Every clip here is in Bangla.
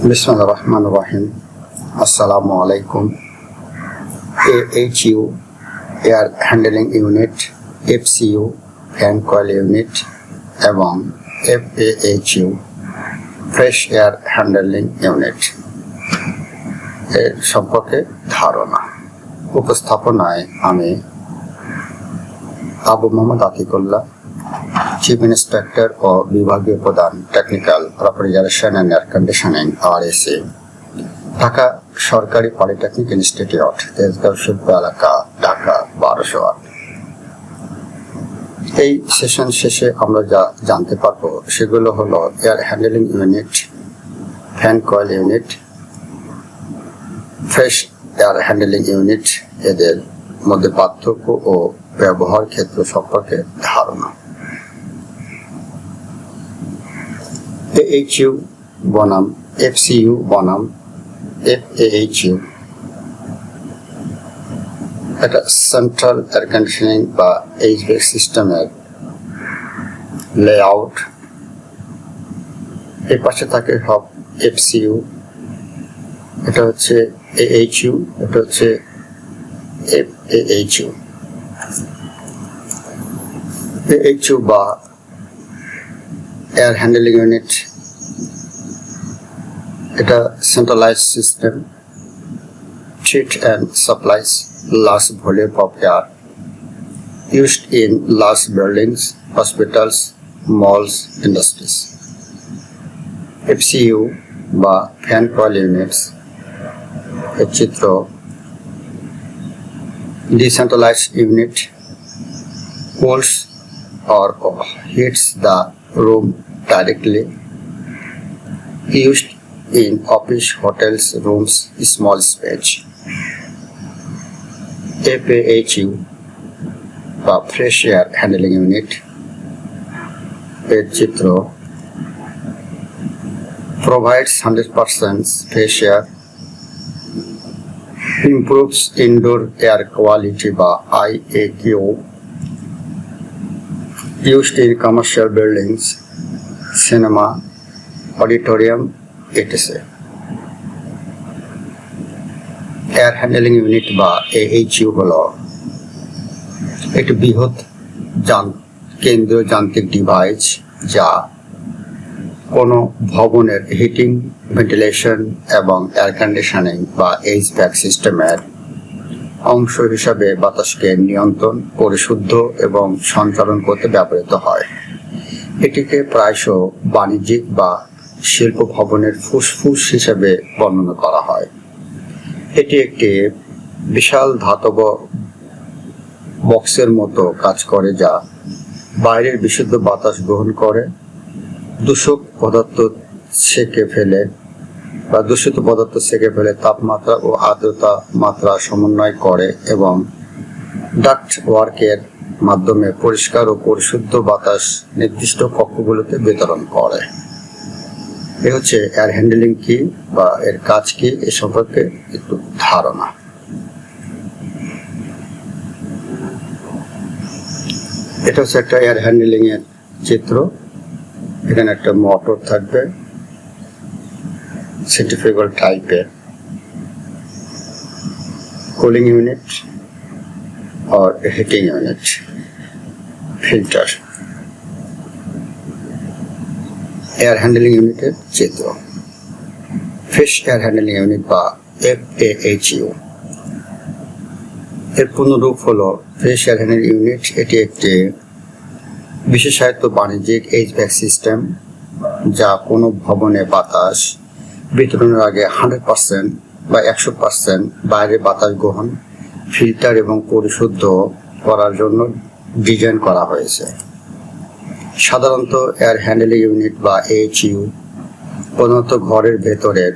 বিসমিল্লাহির রহমানির রহিম। আসসালামু আলাইকুম। AHU air handling unit, FCU fan coil unit এবং FAHU fresh air handling unit এর সম্পর্কে ধারণা। উপস্থাপনায় আমি আবু মোহাম্মদ আতিকুল্লাহ, চিফ ইন্সপেক্টর ও বিভাগীয় প্রধান, technical refrigeration and air conditioning, RSA, Dhaka সরকারি পলিটেকনিক ইনস্টিটিউট, তেজগাঁও শিল্প এলাকা, ঢাকা 1208। এই সেশন শেষে আমরা যা জানতে পারবো সেগুলো হলো air handling unit, fan coil unit, fresh air handling unit, এদের মধ্যে পার্থক্য ও ব্যবহার ক্ষেত্র সম্পর্কে ধারণা। AHU বনাম FCU বনাম FAHU একটা সেন্ট্রাল এয়ার কন্ডিশনিং বা HVAC সিস্টেমের লেআউট। এই পাশে থাকে সব FCU, এটা হচ্ছে AHU, এটা হচ্ছে FAHU। AHU বা এয়ার হ্যান্ডলিং ইউনিট, এটা centralised system, treat and supplies large volume of air used in large buildings, hospitals, malls, industries. FCU বা fan coil units এর চিত্র, decentralized unit cools or heats the room directly, used in office, hotels, rooms, small space. FAHU বা ফ্রেশ এয়ার হ্যান্ডলিং ইউনিট এর চিত্র, provides 100% fresh air, improves indoor air quality by IAQ, used in commercial buildings, cinema, auditorium, etc. Air handling unit বা AHU হলো একটি বৃহৎ কেন্দ্রীয় যান্ত্রিক ডিভাইস যা কোনো ভবনের হিটিং, ভেন্টিলেশন এবং এয়ার কন্ডিশনিং বা HVAC সিস্টেমের অংশ হিসাবে বাতাসকে নিয়ন্ত্রণ, পরিশুদ্ধ এবং সঞ্চালন করতে ব্যবহৃত হয়। এটিকে প্রায়শ বাণিজ্যিক বা শিল্প ভবনের ফুসফুস হিসেবে বর্ণনা করা হয়। এটি একটি বিশাল ধাতব বক্সের মতো কাজ করে যা বাইরের বিশুদ্ধ বাতাস গ্রহণ করে, দূষিত পদার্থ সেকে ফেলে তাপমাত্রা ও আর্দ্রতা মাত্রা সমন্বয় করে এবং ডাক্ট ওয়ার্কের মাধ্যমে পরিষ্কার ও পরিশুদ্ধ বাতাস নির্দিষ্ট কক্ষগুলোতে বিতরণ করে। এ হচ্ছে এয়ার হ্যান্ডলিং কি বা এর কাজ কি, এ সম্পর্কে একটু ধারণা। এটা হচ্ছে একটা এয়ার হ্যান্ডলিং এর চিত্র। এখানে একটা মোটর থাকবে সেন্ট্রিফিউগাল টাইপের, কুলিং ইউনিট আর heating unit, filter. Air handling ইউনিটের চিত্র, ফ্রেশ এয়ার হ্যান্ডলিং ইউনিট বা FAHU এর পূর্ণরূপ হলো ফ্রেশ এয়ার হ্যান্ডলিং ইউনিট। এটি একটি বিশেষায়িত বাণিজ্যিক HVAC সিস্টেম যা কোনো ভবনে বাতাস বিতরণের আগে 100% বা 100% বাইরে বাতাস গ্রহণ, ফিল্টার এবং পরিশুদ্ধ করার জন্য ডিজাইন করা হয়েছে। সাধারণত এয়ার হ্যান্ডলিং ইউনিট বা AHU প্রধানত ঘরের ভেতরের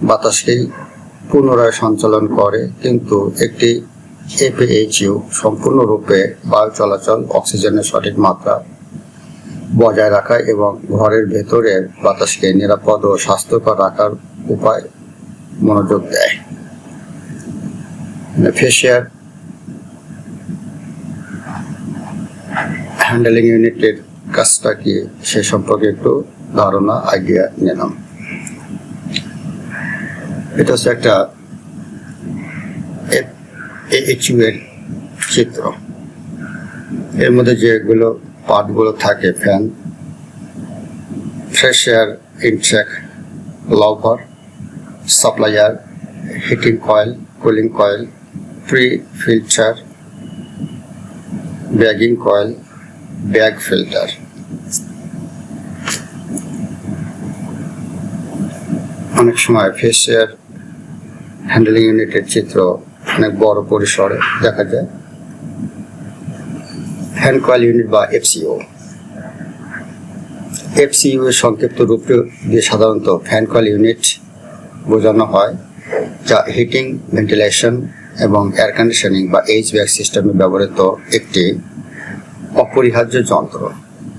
বাতাসকেই পুনরায় সঞ্চালন করে, কিন্তু একটি FAHU সম্পূর্ণরূপে বায়ু চলাচল, অক্সিজেনের সঠিক মাত্রা বজায় রাখা এবং ঘরের ভেতরের বাতাসকে নিরাপদ ও স্বাস্থ্যকর রাখার উপায় মনোযোগ দেয়। ফ্রেশ এয়ার হ্যান্ডলিং ইউনিটের কাজটা কি সে সম্পর্কে একটু ধারণা, আইডিয়া নিলাম। এটা হচ্ছে একটা AHU এর চিত্র। এর মধ্যে যেগুলো পার্টগুলো থাকে, fan, fresh air intake, louver, supplier, heating coil, cooling coil, pre filter, bagging coil, bag filter. অনেক সময় ফ্রেশ এয়ার হ্যান্ডলিং ইউনিটের চিত্র অনেক বড় পরিসরে দেখা যায়। হ্যান্ড কয়েল ইউনিট বা FCU। FCU এর সংক্ষিপ্ত রূপ দিয়ে সাধারণত ফ্যান কয়েল ইউনিট বোঝানো হয়, যা হিটিং, ভেন্টিলেশন এবং এয়ার কন্ডিশনিং বা HVAC সিস্টেমে ব্যবহৃত একটি অপরিহার্য যন্ত্র।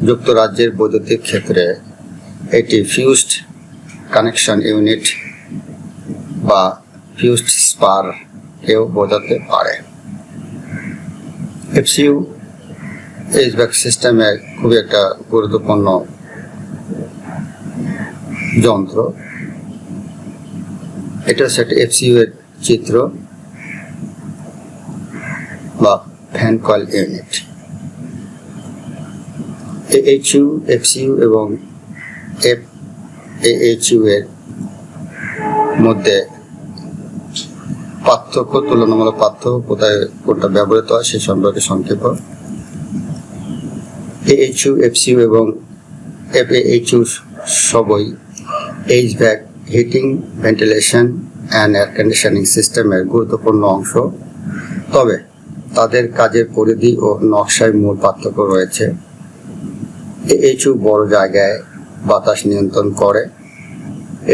যুক্তরাজ্যের বৈদ্যুতিক ক্ষেত্রে এটি ফিউজড কানেকশন ইউনিট বা ফিউজড স্পার কেও বোঝাতে পারে। FCU HVAC সিস্টেমের খুবই একটা গুরুত্বপূর্ণ যন্ত্র। এটা হচ্ছে একটা FCU এর চিত্র বা fan coil unit. AHU, FCU এবং FAHU এর মধ্যে পার্থক্য, তুলনামূলক পার্থক্য, কোথায় কোনটা ব্যবহৃত হয় সে সম্পর্কে সংক্ষেপ। AHU, FCU এবং FAHU সবই HVAC, heating, ventilation and air conditioning সিস্টেমের গুরুত্বপূর্ণ অংশ। তবে তাদের কাজের পরিধি ও নকশায় মূল পার্থক্য রয়েছে। AHU বড় জায়গায় বাতাস নিয়ন্ত্রণ করে,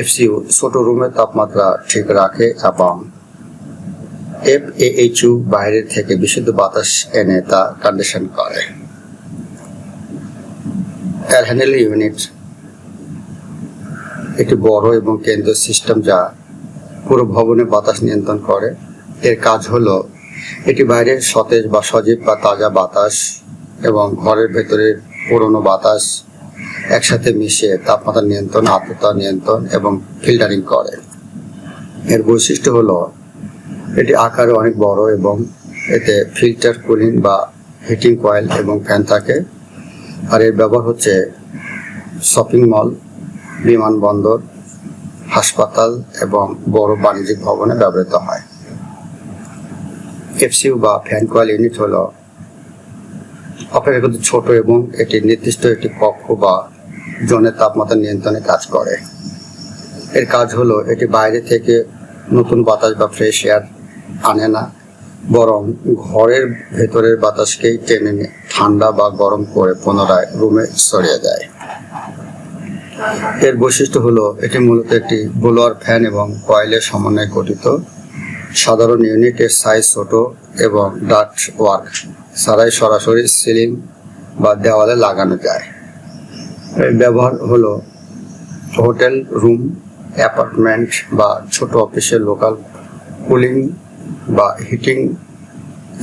FCU ছোট রুমে তাপমাত্রা ঠিক রাখে এবং FAHU বাইরের থেকে বিশুদ্ধ বাতাস এনে তা কন্ডিশন করে। এয়ার হ্যান্ডলিং ইউনিট একটি বড় এবং কেন্দ্রীয় সিস্টেম যা পুরো ভবনে বাতাস নিয়ন্ত্রণ করে। এর কাজ হলো এটি বাইরের সতেজ বা সজীব বা তাজা বাতাস এবং ঘরের ভেতরের পুরনো বাতাস একসাথে মিশিয়ে তাপমাত্রা নিয়ন্ত্রণ, আর্দ্রতা নিয়ন্ত্রণ এবং ফিল্টারিং করে। এর বৈশিষ্ট্য হলো এটি আকারে অনেক বড় এবং এতে ফিল্টার, কুলিং বা হিটিং কয়েল এবং ফ্যান থাকে। আর এর ব্যবহার হচ্ছে শপিং মল, বিমানবন্দর, হাসপাতাল এবং বড় বাণিজ্যিক ভবনে ব্যবহৃত হয়। FCU বা ফ্যান কয়েল ইউনিট হলো অপেক্ষাকৃত ছোট এবং এটি নির্দিষ্ট একটি কক্ষ বা জোনের তাপমাত্রা নিয়ন্ত্রণে কাজ করে। এর কাজ হলো এটি বাইরে থেকে নতুন বাতাস বা ফ্রেশ এয়ার আনে না, বরং ঘরের ভেতরের বাতাসকেই টেনে নিয়ে ঠান্ডা বা গরম করে পুনরায় রুমে সরিয়ে দেয়। এর বৈশিষ্ট্য হলো এটি মূলত একটি ব্লোয়ার, ফ্যান এবং কয়েলের সমন্বয়ে গঠিত। সাধারণ ইউনিটের সাইজ ছোট এবং ডাক্ট ওয়ার্ক ছাড়াই সরাসরি সিলিং বা দেওয়ালে লাগানো যায়। এর ব্যবহার হলো হোটেল রুম, অ্যাপার্টমেন্ট বা ছোট অফিসের লোকাল কুলিং বা হিটিং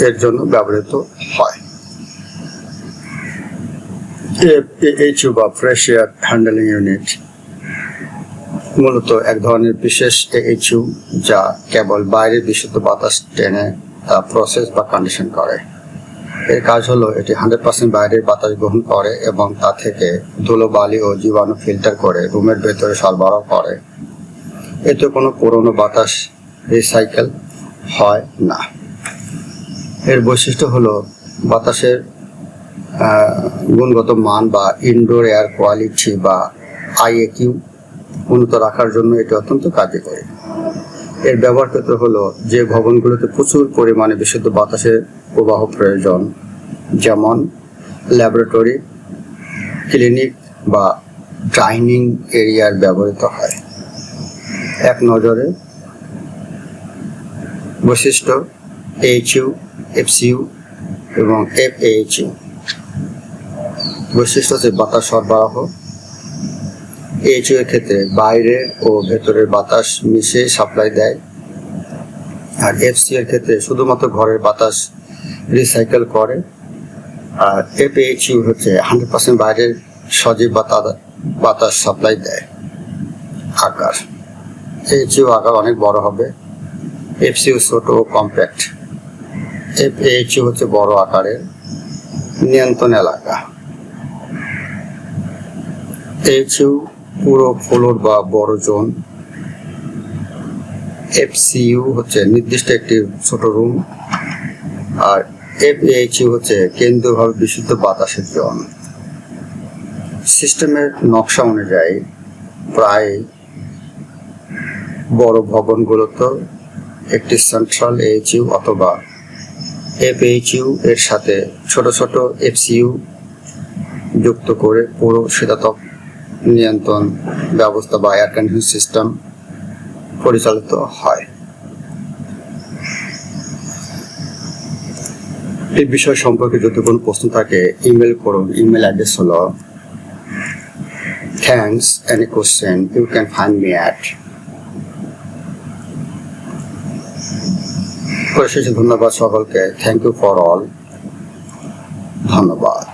এর জন্য ব্যবহৃত হয়। FAHU বা ফ্রেশ এয়ার হ্যান্ডলিং ইউনিট মূলত এক ধরনের বিশেষ AHU যা কেবল বাইরের বিশুদ্ধ বাতাস টেনে তা প্রসেস বা কন্ডিশন করে। এর কাজ হলো এটি 100% বাইরের বাতাস গ্রহণ করে এবং তা থেকে ধুলোবালি ও জীবাণু ফিল্টার করে রুমের ভেতরে সরবরাহ করে। এতে কোনো পুরনো বাতাস রিসাইকেল হয় না। এর বৈশিষ্ট্য হলো বাতাসের গুণগত মান বা ইনডোর এয়ার কোয়ালিটি বা IAQ উন্নত রাখার জন্য এটি অত্যন্ত কার্যকরী। এর ব্যবহার ক্ষেত্র হলো যে ভবনগুলোতে প্রচুর পরিমাণে বিশুদ্ধ বাতাসের প্রবাহ প্রয়োজন, যেমন ল্যাবরেটরি, ক্লিনিক বা ডাইনিং এরিয়ার ব্যবহৃত হয়। এক নজরে বৈশিষ্ট্য AHU, FCU এবং FAHU। বৈশিষ্ট্য হচ্ছে বাতাস সরবরাহ। AHU এর ক্ষেত্রে বাইরে ও ভেতরের বাতাস মিশিয়ে সাপ্লাই দেয়, আর FCU এর ক্ষেত্রে শুধুমাত্র ঘরের বাতাস রিসাইকেল করে। আর FAHU হচ্ছে 100% বাইরের সজীব বা তাজা বাতাস সাপ্লাই দেয়। আকার এইচইউ আকার অনেক বড় হবে, এফসিইউ ছোট ও কম্প্যাক্ট। এফএইচইউ হচ্ছে বড় আকারের নিয়ন্ত্রণ এলাকা। এইচইউ পুরো ফ্লোর বা বড় জোন। এফসিইউ হচ্ছে নির্দিষ্ট একটি ছোট রুম, আর এফএইচইউ হচ্ছে কেন্দ্রীয়ভাবে বিশুদ্ধ বাতাসের জোন। সিস্টেমের নকশা অনুযায়ী প্রায় বড় ভবনগুলোতে একটি সেন্ট্রাল এইচইউ অথবা এফএইচইউ এর সাথে ছোট ছোট এফসিইউ যুক্ত করে পুরো শীতাতপ নিয়ন্ত্রণ ব্যবস্থা বা এয়ার কন্ডিশন সিস্টেম পরিচালিত হয়। এই বিষয় সম্পর্কে যদি কোনো প্রশ্ন থাকে ইমেল করুন। ইমেল অ্যাড্রেস হলো thanks, any question you can find me at। পরিশেষে ধন্যবাদ সকলকে। Thank you for all. ধন্যবাদ।